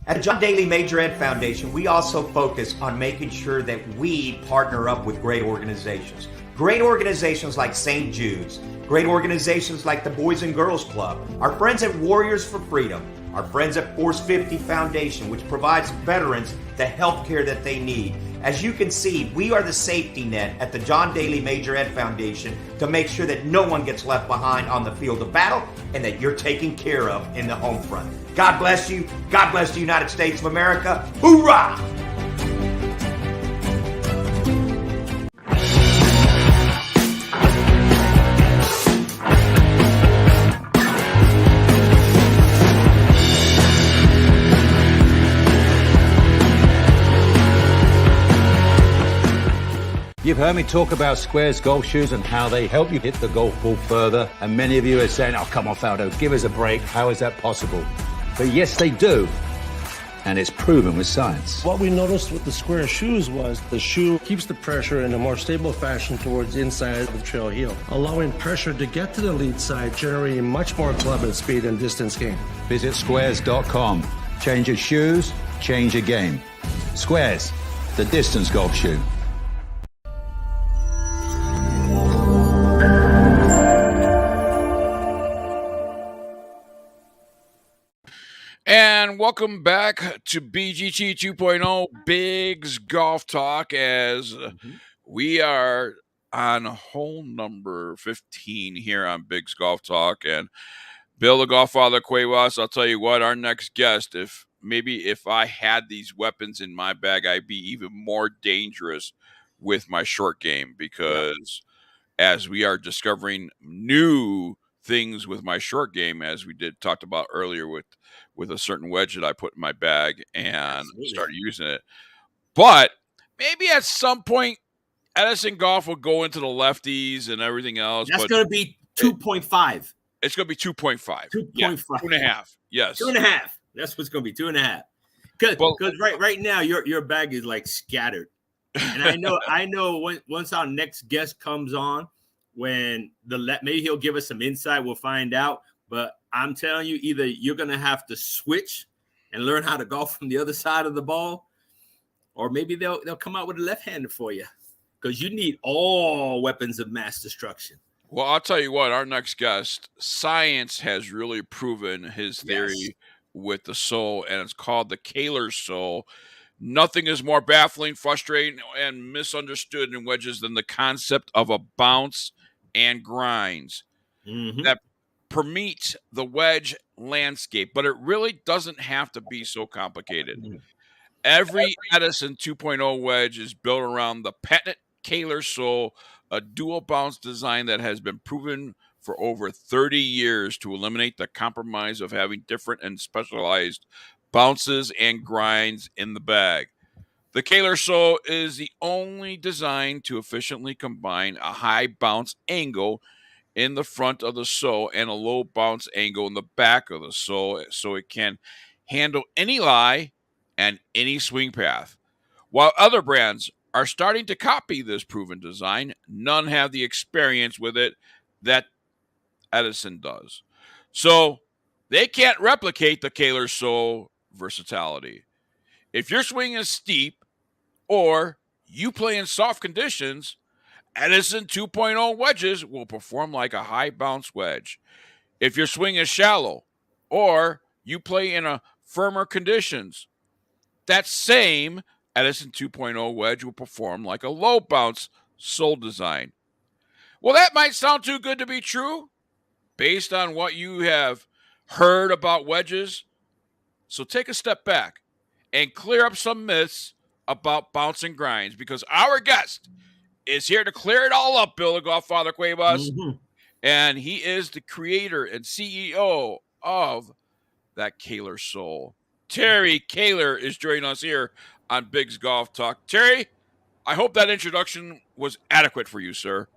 At the John Daly Major Ed Foundation, we also focus on making sure that we partner up with great organizations. Great organizations like St. Jude's, great organizations like the Boys and Girls Club, our friends at Warriors for Freedom, our friends at Force 50 Foundation, which provides veterans the health care that they need. As you can see, we are the safety net at the John Daly Major Ed Foundation to make sure that no one gets left behind on the field of battle and that you're taken care of in the home front. God bless you. God bless the United States of America. Hoorah! You've heard me talk about Squares golf shoes and how they help you hit the golf ball further. And many of you are saying, oh, come on, Faldo, give us a break. How is that possible? But yes, they do. And it's proven with science. What we noticed with the Square shoes was the shoe keeps the pressure in a more stable fashion towards inside of the trail heel, allowing pressure to get to the lead side, generating much more club and speed and distance gain. Visit squares.com. Change your shoes, change your game. Squares, the distance golf shoe. And welcome back to BGT 2.0 Biggs Golf Talk as we are on hole number 15 here on Biggs Golf Talk. And Bill the Golffather Cuevas, I'll tell you what, our next guest, if I had these weapons in my bag, I'd be even more dangerous with my short game because as we are discovering new things with my short game, as we talked about earlier with a certain wedge that I put in my bag and started using it. But maybe at some point, Edison Golf will go into the lefties and everything else. That's going to be 2.5. It's going to be 2.5. 2.5. Yeah, 2.5. Yes. 2.5. That's what's going to be 2.5. Because right now your bag is like scattered. And I know once our next guest comes on, when maybe he'll give us some insight, we'll find out. But I'm telling you, either you're going to have to switch and learn how to golf from the other side of the ball, or maybe they'll come out with a left-hander for you because you need all weapons of mass destruction. Well, I'll tell you what, our next guest, science has really proven his theory with the sole, and it's called the Kaler sole. Nothing is more baffling, frustrating, and misunderstood in wedges than the concept of a bounce and grinds that permeate the wedge landscape, but it really doesn't have to be so complicated. Every Edison 2.0 wedge is built around the patent Kaler sole, a dual bounce design that has been proven for over 30 years to eliminate the compromise of having different and specialized bounces and grinds in the bag. The Kaler sole is the only design to efficiently combine a high bounce angle in the front of the sole and a low bounce angle in the back of the sole so it can handle any lie and any swing path. While other brands are starting to copy this proven design, none have the experience with it that Edison does. So they can't replicate the Kaler sole versatility. If your swing is steep or you play in soft conditions, Edison 2.0 wedges will perform like a high bounce wedge. If your swing is shallow or you play in a firmer conditions, that same Edison 2.0 wedge will perform like a low bounce sole design. Well, that might sound too good to be true based on what you have heard about wedges. So take a step back and clear up some myths about bounce and grinds, because our guest is here to clear it all up, Bill the Golffather Cuevas. And he is the creator and CEO of that Kaler sole. Terry Kaler is joining us here on Biggs Golf Talk. Terry, I hope that introduction was adequate for you, sir.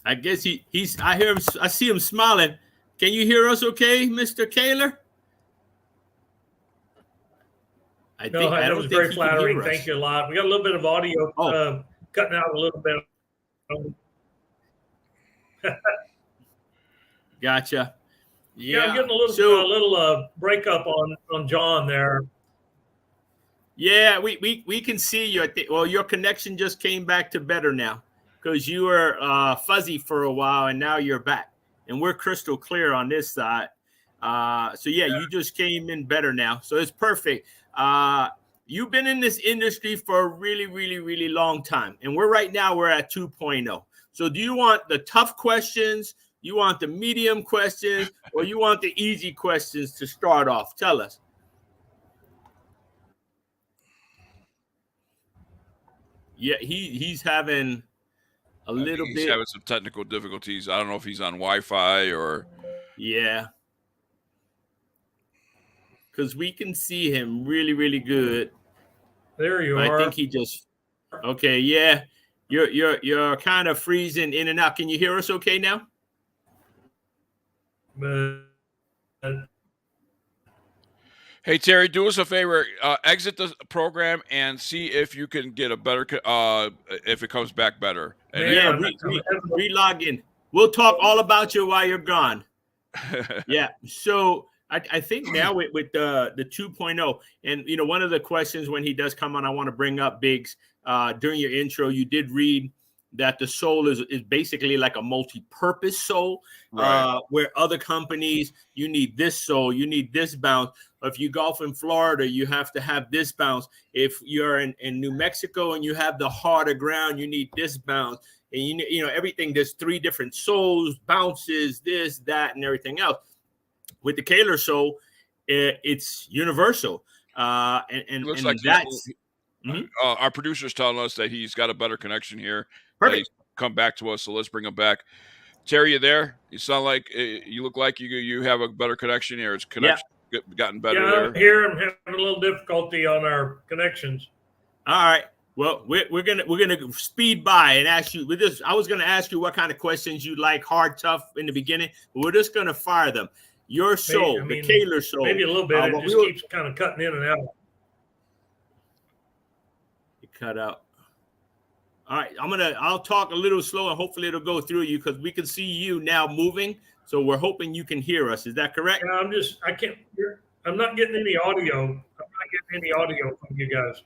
I guess he's. I hear him. I see him smiling. Can you hear us, okay, Mr. Kaler? I that was very flattering. Thank you a lot. We got a little bit of audio cutting out a little bit. Gotcha. Yeah, I'm getting a little breakup on John there. Yeah, we can see you. Well, your connection just came back to better now because you were fuzzy for a while and now you're back, and we're crystal clear on this side. So yeah, you just came in better now, so it's perfect. You've been in this industry for a really, really, really long time, and we're at 2.0. So do you want the tough questions? You want the medium questions, or you want the easy questions to start off? Tell us. Yeah, he's having a little bit. He's having some technical difficulties. I don't know if he's on Wi-Fi or. Yeah. Because we can see him really, really good. There you are. I think he just. Okay, yeah. You're kind of freezing in and out. Can you hear us okay now? Hey, Terry, do us a favor. Exit the program and see if you can get a better, if it comes back better. And yeah, re-log in. We'll talk all about you while you're gone. Yeah. So I think now with the 2.0, and, you know, one of the questions when he does come on, I want to bring up, Biggs, during your intro, you did read that the soul is basically like a multi-purpose soul, right. Where other companies, you need this soul, you need this bounce. If you golf in Florida, you have to have this bounce. If you're in New Mexico and you have the harder ground, you need this bounce. And you know everything. There's 3 different souls, bounces, this, that, and everything else. With the Kaler soul, it's universal, and looks and like that's. Our producer's telling us that he's got a better connection here. Perfect. He's come back to us, so let's bring him back. Terry, you there? You sound like you look like you have a better connection here. It's connection gotten better. Yeah, I'm here. I'm having a little difficulty on our connections. All right. Well, we're gonna speed by and ask you. I was gonna ask you what kind of questions you like, hard, tough in the beginning, but we're just gonna fire them. Your soul, the Kaler soul, maybe a little bit. It just keeps kind of cutting in and out. Cut out. All right, I'll talk a little slow and hopefully it'll go through you because we can see you now moving. So we're hoping you can hear us. Is that correct? Yeah, I'm not getting any audio. I'm not getting any audio from you guys.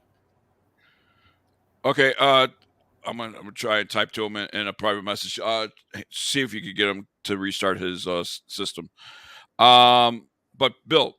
Okay. I'm gonna try and type to him in a private message. See if you could get him to restart his system. But Bill,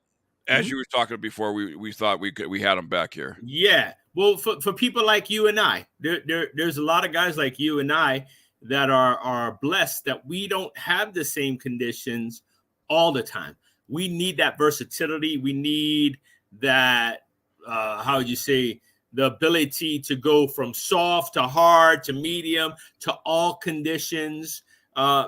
as you were talking before, we thought we had him back here. Yeah. Well, for people like you and I, there's a lot of guys like you and I that are blessed that we don't have the same conditions all the time. We need that versatility. We need that, how would you say, the ability to go from soft to hard to medium to all conditions.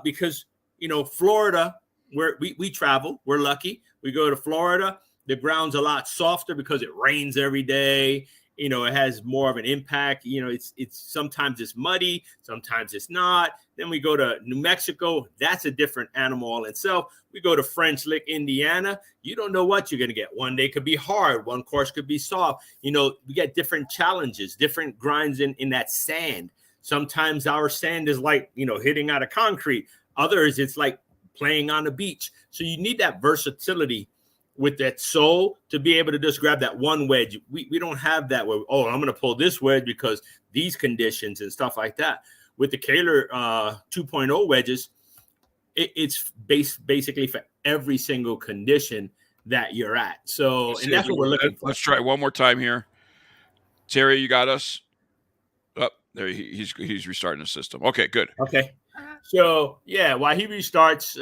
Because, you know, Florida, where we travel, we're lucky. We go to Florida, the ground's a lot softer because it rains every day. You know, it has more of an impact. You know, it's sometimes it's muddy, sometimes it's not. Then we go to New Mexico. That's a different animal all itself. We go to French Lick, Indiana. You don't know what you're going to get. One day could be hard. One course could be soft. You know, we get different challenges, different grinds in that sand. Sometimes our sand is like, you know, hitting out of concrete. Others, it's like playing on the beach. So you need that versatility with that soul to be able to just grab that one wedge. We don't have that where, I'm going to pull this wedge because these conditions and stuff like that. With the Kaler 2.0 wedges, it's basically for every single condition that you're at. So, and that's what we're looking for. Let's try one more time here. Terry, you got us? Oh, there he's restarting the system. Okay, good. Okay. So, yeah, while he restarts,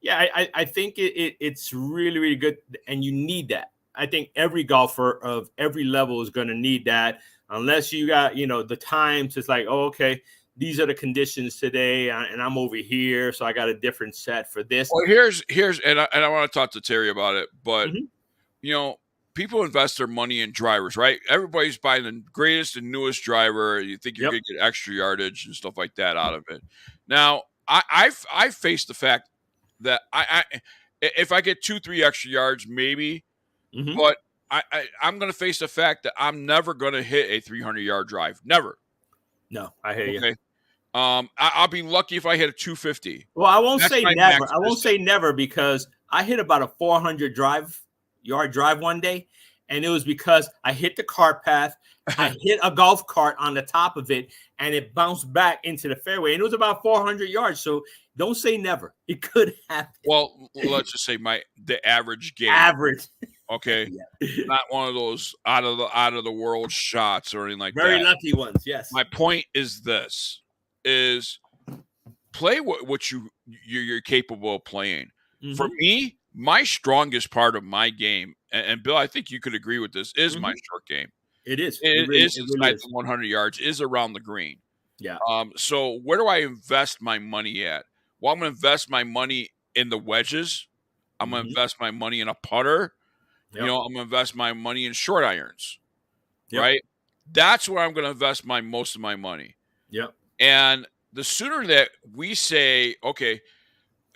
I think it's really, really good, and you need that. I think every golfer of every level is going to need that, unless you got, you know, the times. It's like, okay, these are the conditions today, and I'm over here, so I got a different set for this. Well, here's and I want to talk to Terry about it, but you know, people invest their money in drivers, right? Everybody's buying the greatest and newest driver. You think you're going to get extra yardage and stuff like that out of it. Now, I face the fact that I if I get 2-3 extra yards, maybe, but I'm going to face the fact that I'm never going to hit a 300-yard drive. Never. No, I hear you. I'll be lucky if I hit a 250. Well, I won't say never. I won't say never because I hit about a 400 yard drive one day, and it was because I hit the cart path. I hit a golf cart on the top of it, and it bounced back into the fairway, and it was about 400 yards. So don't say never. It could happen. Well, let's just say the average game. Average. Okay, yeah. Not one of those out of the world shots or anything like that. Very lucky ones. Yes. My point is this: is play what you're capable of playing. Mm-hmm. For me, my strongest part of my game, and Bill, I think you could agree with this, is my short game. It is. It is inside the 100 yards, is around the green. Yeah. So where do I invest my money at? Well, I'm going to invest my money in the wedges. I'm going to invest my money in a putter. Yep. I'm going to invest my money in short irons. Yep. Right? That's where I'm going to invest most of my money. Yep. And the sooner that we say, okay,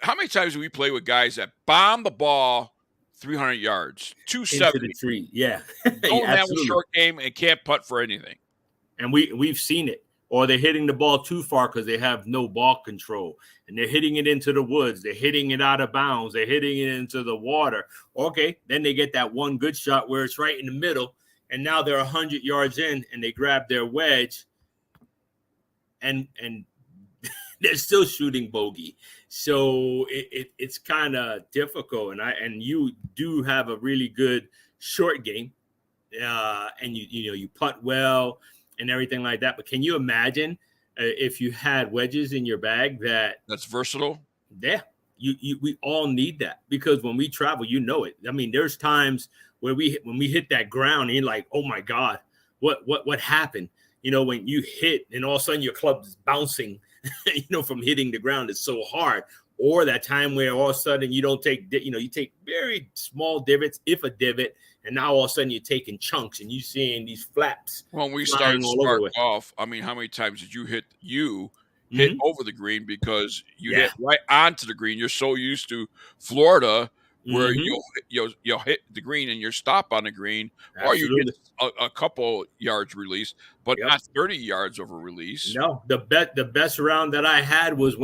how many times do we play with guys that bomb the ball 300 yards, 270 into the tree? Yeah. Don't have a short game and can't putt for anything. And we've seen it. Or they're hitting the ball too far because they have no ball control. And they're hitting it into the woods. They're hitting it out of bounds. They're hitting it into the water. Okay, then they get that one good shot where it's right in the middle. And now they're 100 yards in, and they grab their wedge. And they're still shooting bogey. So it's kind of difficult. And you do have a really good short game. And you putt well and everything like that. But can you imagine if you had wedges in your bag that's versatile? Yeah, we all need that because when we travel, it. I mean, there's times where when we hit that ground, and you're like, oh my God, what happened? When you hit and all of a sudden your club is bouncing, from hitting the ground, it's so hard. Or that time where all of a sudden you don't take, you take very small divots, if a divot, and now all of a sudden you're taking chunks and you're seeing these flaps. When we started off, I mean, how many times did you hit over the green because you hit right onto the green? You're so used to Florida where you'll hit the green and you're stop on the green. Absolutely. Or you hit a couple yards release, but not 30 yards of a release. No, the best round that I had was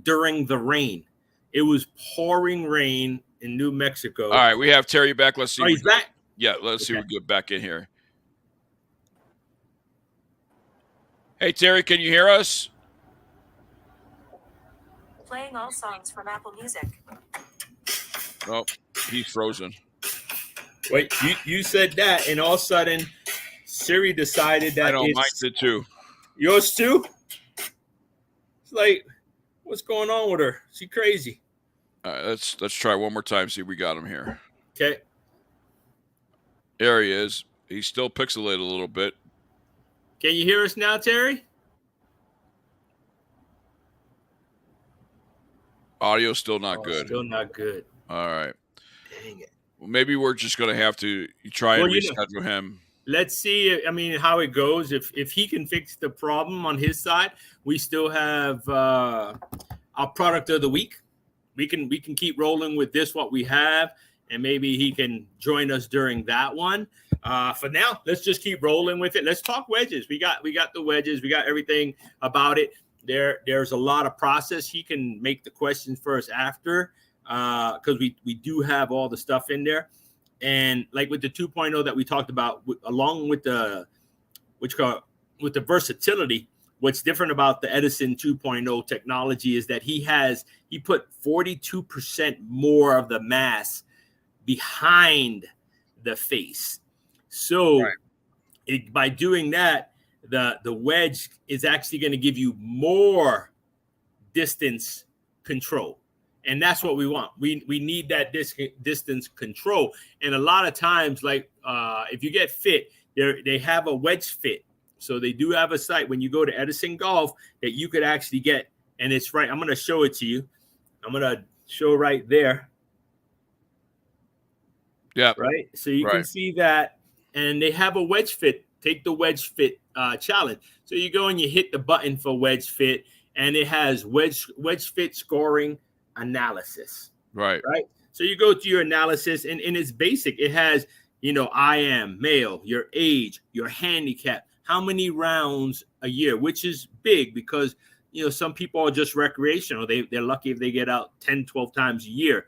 during the rain. It was pouring rain in New Mexico. All right, we have Terry back. Let's see. Oh, he's back? Yeah, let's see if we get back in here. Hey, Terry, can you hear us? Playing all songs from Apple Music. Oh, he's frozen. Wait, you said that, and all of a sudden, Siri decided that I know, mine did too. Yours too? It's like, what's going on with her? She crazy. All right, let's try one more time, see if we got him here. Okay. There he is. He's still pixelated a little bit. Can you hear us now, Terry? Audio's still not good. Still not good. All right. Dang it. Well, maybe we're just going to have to try and reschedule him. Let's see. I mean, how it goes. If he can fix the problem on his side, we still have our product of the week. We can keep rolling with this, what we have, and maybe he can join us during that one. For now, let's just keep rolling with it. Let's talk wedges. We got the wedges. We got everything about it. There's a lot of process. He can make the questions first after, because we do have all the stuff in there. And like with the 2.0 that we talked about, along with the versatility, what's different about the Edison 2.0 technology is that he put 42% more of the mass behind the face. So by doing that, the wedge is actually going to give you more distance control. And that's what we want. We need that distance control. And a lot of times, like if you get fit, they have a wedge fit. So they do have a site when you go to Edison Golf that you could actually get. And it's right. I'm going to show it to you. I'm going to show right there. Yeah. Right. So you can see that. And they have a wedge fit. Take the wedge fit challenge. So you go and you hit the button for wedge fit. And it has wedge fit scoring analysis. Right. So you go to your analysis and it's basic. It has, I am male, your age, your handicap, how many rounds a year, which is big because, some people are just recreational. They're lucky if they get out 10, 12 times a year,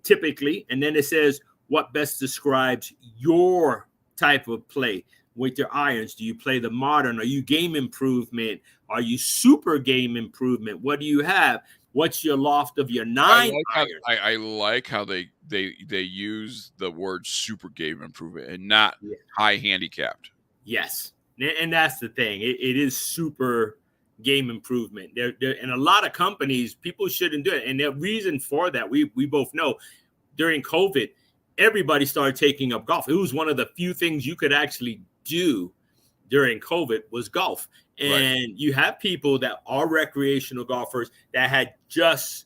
typically. And then it says what best describes your type of play with your irons. Do you play the modern? Are you game improvement? Are you super game improvement? What do you have? What's your loft of your 9 irons? I like how they use the word super game improvement and not high handicapped. Yes. And that's the thing. It is super game improvement. And a lot of companies, people shouldn't do it. And the reason for that, we both know, during COVID, everybody started taking up golf. It was one of the few things you could actually do during COVID was golf. And you have people that are recreational golfers that had just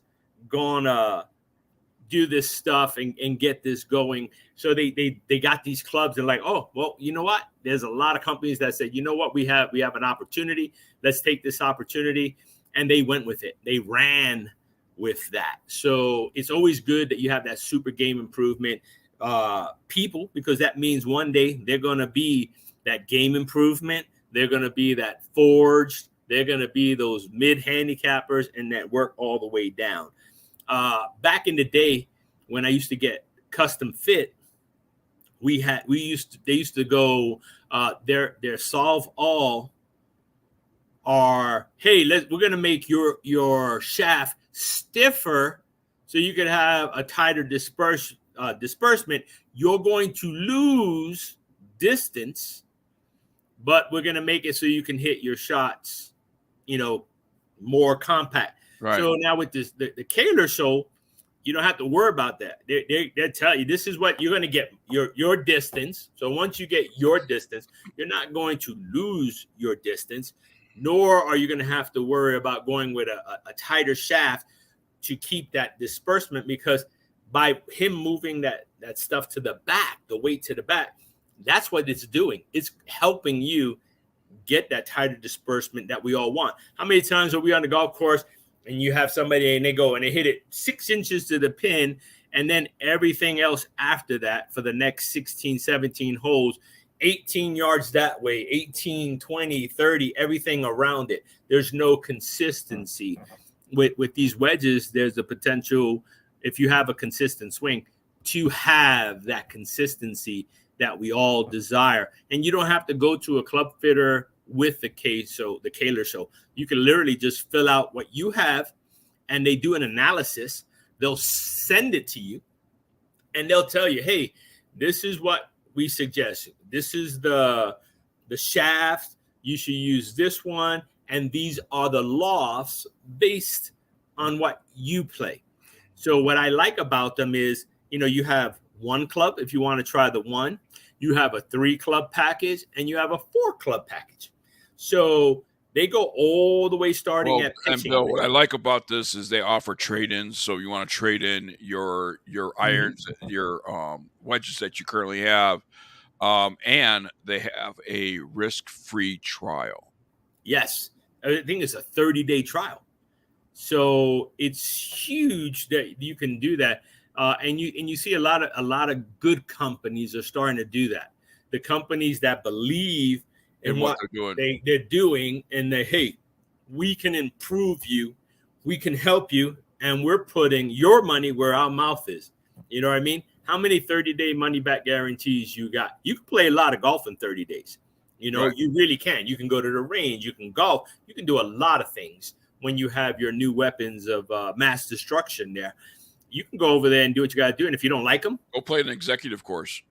gone do this stuff and get this going. So they got these clubs and like, oh, well, you know what? There's a lot of companies that said, you know what? We have an opportunity. Let's take this opportunity. And they went with it. They ran with that. So it's always good that you have that super game improvement people, because that means one day they're going to be that game improvement. They're going to be that forged. They're going to be those mid handicappers and that work all the way down. Back in the day when I used to get custom fit, they used to go their solve all are, hey, we're going to make your shaft stiffer so you can have a tighter disbursement. You're going to lose distance, but we're going to make it so you can hit your shots, more compact. Right. So now with this, the Kaler show, you don't have to worry about that. They'll tell you this is what you're going to get, your distance. So once you get your distance, you're not going to lose your distance, nor are you going to have to worry about going with a tighter shaft to keep that disbursement, because by him moving that stuff to the back, the weight to the back, that's what it's doing. It's helping you get that tighter disbursement that we all want. How many times are we on the golf course and you have somebody and they go and they hit it 6 inches to the pin, and then everything else after that for the next 16, 17 holes, 18 yards that way, 18, 20, 30, everything around it. There's no consistency. With these wedges, there's the potential, if you have a consistent swing, to have that consistency that we all desire. And you don't have to go to a club fitter with the Kaler show. You can literally just fill out what you have, and they do an analysis. They'll send it to you, and they'll tell you, hey, this is what we suggest. This is the shaft. You should use this one, and these are the lofts based on what you play. So what I like about them is, you have one club if you want to try the one, you have a 3-club package, and you have a 4-club package. So they go all the way starting at pitching. And Bill, what I like about this is they offer trade-ins. So you want to trade in your irons, your wedges that you currently have, and they have a risk-free trial. Yes, I think it's a 30-day trial. So it's huge that you can do that. And you see a lot of good companies are starting to do that. The companies that believe in what they're doing, and hey, we can improve you, we can help you, and we're putting your money where our mouth is. You know what I mean? How many 30-day money back guarantees you got? You can play a lot of golf in 30 days. Right. You really can. You can go to the range, you can golf, you can do a lot of things when you have your new weapons of mass destruction there. You can go over there and do what you got to do. And if you don't like them, go play an executive course.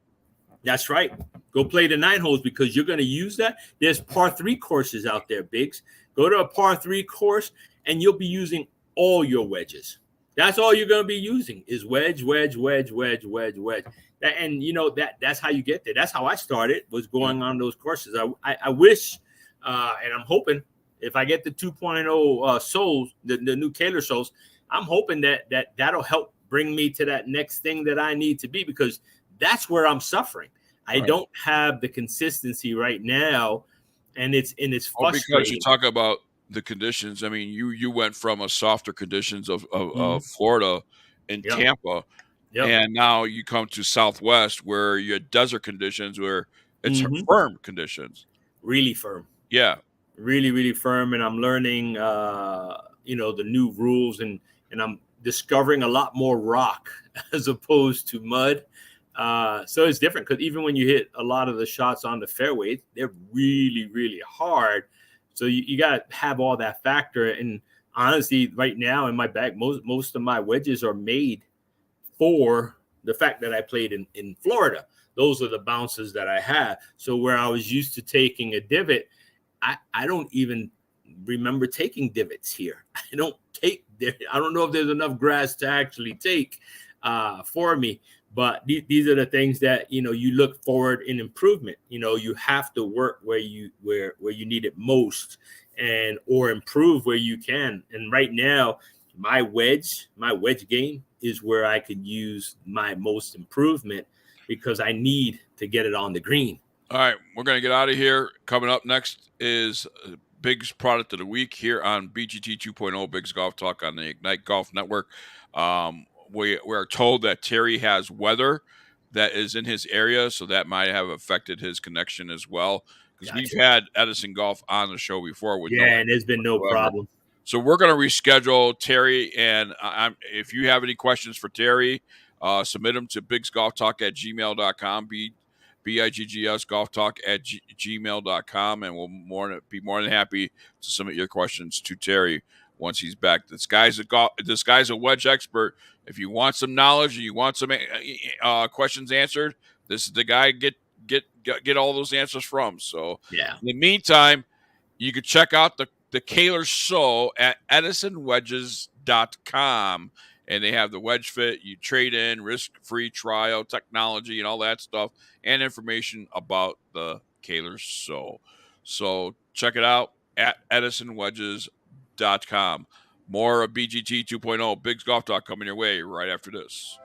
That's right. Go play the 9 holes, because you're going to use that. There's par 3 courses out there, Biggs. Go to a par 3 course, and you'll be using all your wedges. That's all you're going to be using is wedge. That's how you get there. That's how I started, was going on those courses. I wish, and I'm hoping, if I get the 2.0 soles, the new Kaler soles, I'm hoping that'll help bring me to that next thing that I need to be, because that's where I'm suffering. I don't have the consistency right now, and it's frustrating. Because you talk about the conditions. I mean, you went from a softer conditions of Florida and Tampa, and now you come to Southwest where you had desert conditions where it's firm conditions. Really firm. Yeah. really, really firm, and I'm learning, the new rules, and I'm discovering a lot more rock as opposed to mud. So it's different because even when you hit a lot of the shots on the fairway, they're really, really hard. So you got to have all that factor. And honestly, right now in my bag, most of my wedges are made for the fact that I played in Florida. Those are the bounces that I had. So where I was used to taking a divot, I don't even remember taking divots here. I don't know if there's enough grass to actually take for me. But these are the things that, you look forward in improvement. You have to work where you need it most, or improve where you can. And right now, my wedge game is where I could use my most improvement, because I need to get it on the green. All right, we're going to get out of here. Coming up next is Big's Product of the Week here on BGT 2.0, Big's Golf Talk on the Ignite Golf Network. We are told that Terry has weather that is in his area, so that might have affected his connection as well. Because we've had Edison Golf on the show before with and there's been no problem. So we're going to reschedule Terry, and if you have any questions for Terry, submit them to bigsgolftalk@gmail.com, BIGGS golftalk@gmail.com, and we'll be more than happy to submit your questions to Terry once he's back. This guy's a wedge expert. If you want some knowledge and you want some questions answered, this is the guy get all those answers from. So yeah. In the meantime, you can check out the Kaler Show at edisonwedges.com, and they have the wedge fit, you trade in, risk-free trial, technology, and all that stuff, and information about the Kaler Show. So check it out at edisonwedges.com. More of BGT 2.0, Big's Golf Talk, coming your way right after this.